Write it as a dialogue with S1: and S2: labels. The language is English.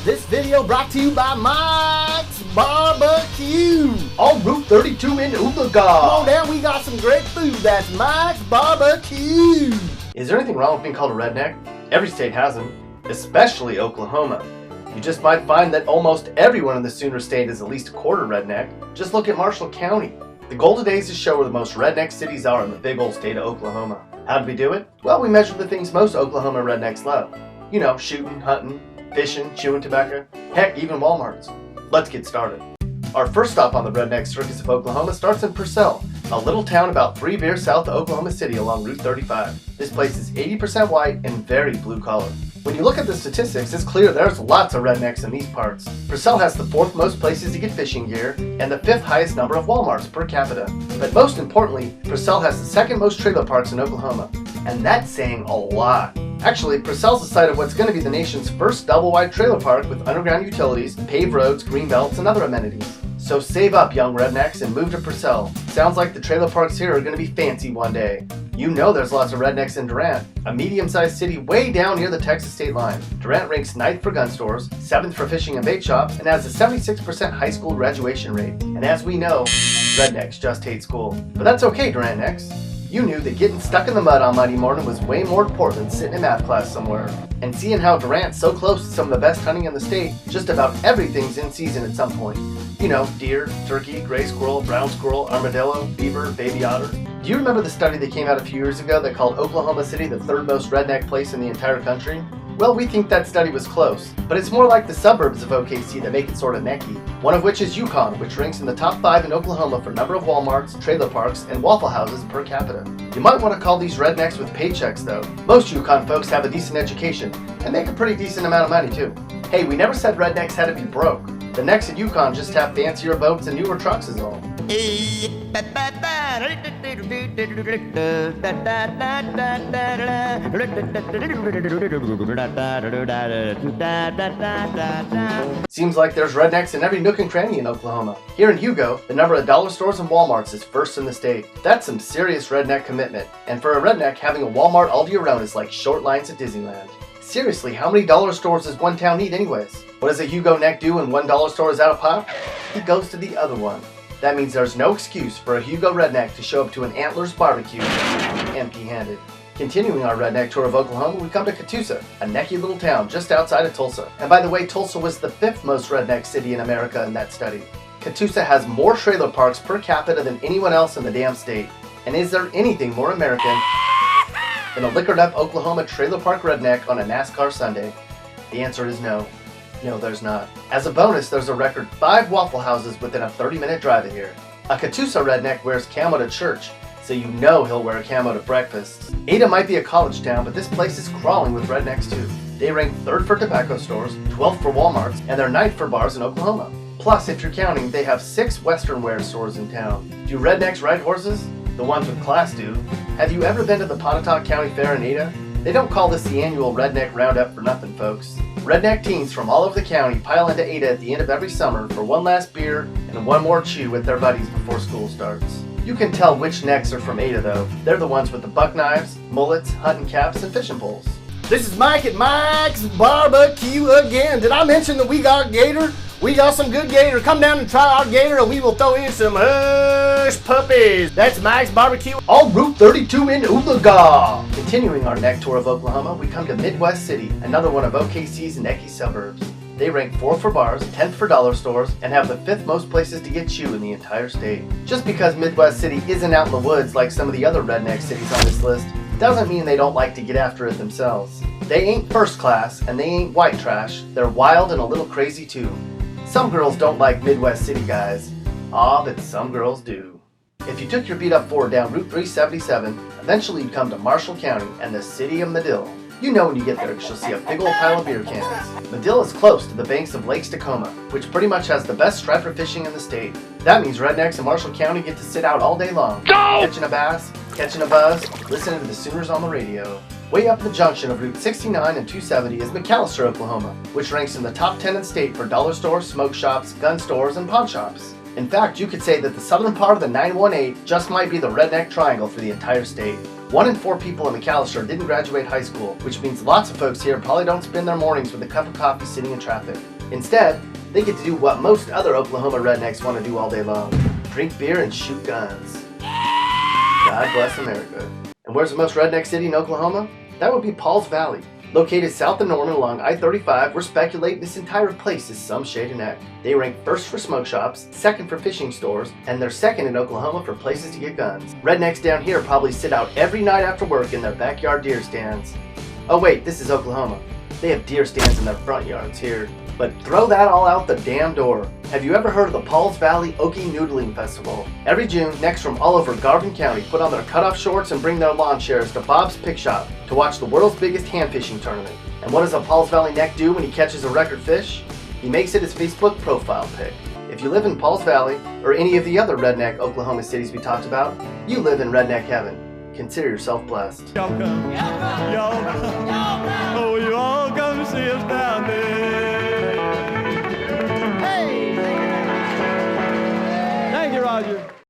S1: This video brought to you by Mike's Barbecue on Route 32 in Oolagah. Come on down, we got some great food. That's Mike's Barbecue.
S2: Is there anything wrong with being called a redneck? Every state has them, especially Oklahoma. You just might find that almost everyone in the Sooner State is at least a quarter redneck. Just look at Marshall County. The goal today is to show where the most redneck cities are in the big old state of Oklahoma. How did we do it? Well, we measured the things most Oklahoma rednecks love. You know, shooting, hunting, fishing, chewing tobacco, heck, even Walmarts. Let's get started. Our first stop on the redneck circus of Oklahoma starts in Purcell, a little town about 3 beers south of Oklahoma City along Route 35. This place is 80% white and very blue collar. When you look at the statistics, it's clear there's lots of rednecks in these parts. Purcell has the 4th most places to get fishing gear and the 5th highest number of Walmarts per capita. But most importantly, Purcell has the 2nd most trailer parks in Oklahoma. And that's saying a lot. Actually, Purcell's the site of what's going to be the nation's first double-wide trailer park with underground utilities, paved roads, green belts, and other amenities. So save up, young rednecks, and move to Purcell. Sounds like the trailer parks here are going to be fancy one day. You know there's lots of rednecks in Durant, a medium-sized city way down near the Texas state line. Durant ranks 9th for gun stores, 7th for fishing and bait shops, and has a 76% high school graduation rate. And as we know, rednecks just hate school. But that's okay, Durant-necks. You knew that getting stuck in the mud on Monday morning was way more important than sitting in math class somewhere. And seeing how Durant's so close to some of the best hunting in the state, just about everything's in season at some point. You know, deer, turkey, gray squirrel, brown squirrel, armadillo, beaver, baby otter. Do you remember the study that came out a few years ago that called Oklahoma City the 3rd most redneck place in the entire country? Well, we think that study was close, but it's more like the suburbs of OKC that make it sort of necky. One of which is Yukon, which ranks in the top 5 in Oklahoma for number of Walmarts, trailer parks, and Waffle Houses per capita. You might want to call these rednecks with paychecks though. Most Yukon folks have a decent education, and make a pretty decent amount of money too. Hey, we never said rednecks had to be broke. The necks in Yukon just have fancier boats and newer trucks is all. Seems like there's rednecks in every nook and cranny in Oklahoma. Here in Hugo, the number of dollar stores and Walmarts is first in the state. That's some serious redneck commitment. And for a redneck, having a Walmart all year round is like short lines at Disneyland. Seriously, how many dollar stores does one town need anyways? What does a Hugo neck do when one dollar store is out of pop? He goes to the other one. That means there's no excuse for a Hugo redneck to show up to an Antlers barbecue empty-handed. Continuing our redneck tour of Oklahoma, we come to Catoosa, a necky little town just outside of Tulsa. And by the way, Tulsa was the 5th most redneck city in America in that study. Catoosa has more trailer parks per capita than anyone else in the damn state. And is there anything more American than a liquored-up Oklahoma trailer park redneck on a NASCAR Sunday? The answer is no. No, there's not. As a bonus, there's a record 5 Waffle Houses within a 30-minute drive of here. A Catoosa redneck wears camo to church, so you know he'll wear camo to breakfast. Ada might be a college town, but this place is crawling with rednecks too. They rank 3rd for tobacco stores, 12th for Walmarts, and they're 9th for bars in Oklahoma. Plus, if you're counting, they have 6 Western wear stores in town. Do rednecks ride horses? The ones with class do. Have you ever been to the Pontotoc County Fair in Ada? They don't call this the annual Redneck Roundup for nothing, folks. Redneck teens from all over the county pile into Ada at the end of every summer for one last beer and one more chew with their buddies before school starts. You can tell which necks are from Ada though. They're the ones with the buck knives, mullets, hunting caps, and fishing poles.
S1: This is Mike at Mike's Barbecue again. Did I mention that we got gator? We got some good gator. Come down and try our gator and we will throw in some hush puppies. That's Mike's Barbecue
S2: On Route 32 in Oolagah. Continuing our neck tour of Oklahoma, we come to Midwest City, another one of OKC's necky suburbs. They rank 4th for bars, 10th for dollar stores, and have the 5th most places to get chew in the entire state. Just because Midwest City isn't out in the woods like some of the other redneck cities on this list, doesn't mean they don't like to get after it themselves. They ain't first class, and they ain't white trash. They're wild and a little crazy too. Some girls don't like Midwest City guys. Ah, but some girls do. If you took your beat up Ford down Route 377, eventually you'd come to Marshall County and the city of Medill. You know when you get there because you'll see a big old pile of beer cans. Medill is close to the banks of Lake Tacoma, which pretty much has the best striper fishing in the state. That means rednecks in Marshall County get to sit out all day long, catching a bass, catching a buzz, listening to the Sooners on the radio. Way up the junction of Route 69 and 270 is McAlester, Oklahoma, which ranks in the top 10 in the state for dollar stores, smoke shops, gun stores, and pawn shops. In fact, you could say that the southern part of the 918 just might be the redneck triangle for the entire state. 1 in 4 people in McAlester didn't graduate high school, which means lots of folks here probably don't spend their mornings with a cup of coffee sitting in traffic. Instead, they get to do what most other Oklahoma rednecks want to do all day long. Drink beer and shoot guns. God bless America. And where's the most redneck city in Oklahoma? That would be Pauls Valley. Located south of Norman along I-35, we're speculating this entire place is some shade of neck. They rank first for smoke shops, second for fishing stores, and they're second in Oklahoma for places to get guns. Rednecks down here probably sit out every night after work in their backyard deer stands. Oh wait, this is Oklahoma. They have deer stands in their front yards here. But throw that all out the damn door. Have you ever heard of the Pauls Valley Okie Noodling Festival? Every June, necks from all over Garvin County put on their cutoff shorts and bring their lawn chairs to Bob's Pick Shop to watch the world's biggest ham fishing tournament. And what does a Pauls Valley neck do when he catches a record fish? He makes it his Facebook profile pic. If you live in Pauls Valley, or any of the other redneck Oklahoma cities we talked about, you live in redneck heaven. Consider yourself blessed.
S3: Y'all come. Y'all come. Oh, you all come see us down there. Hey! Thank you, Roger.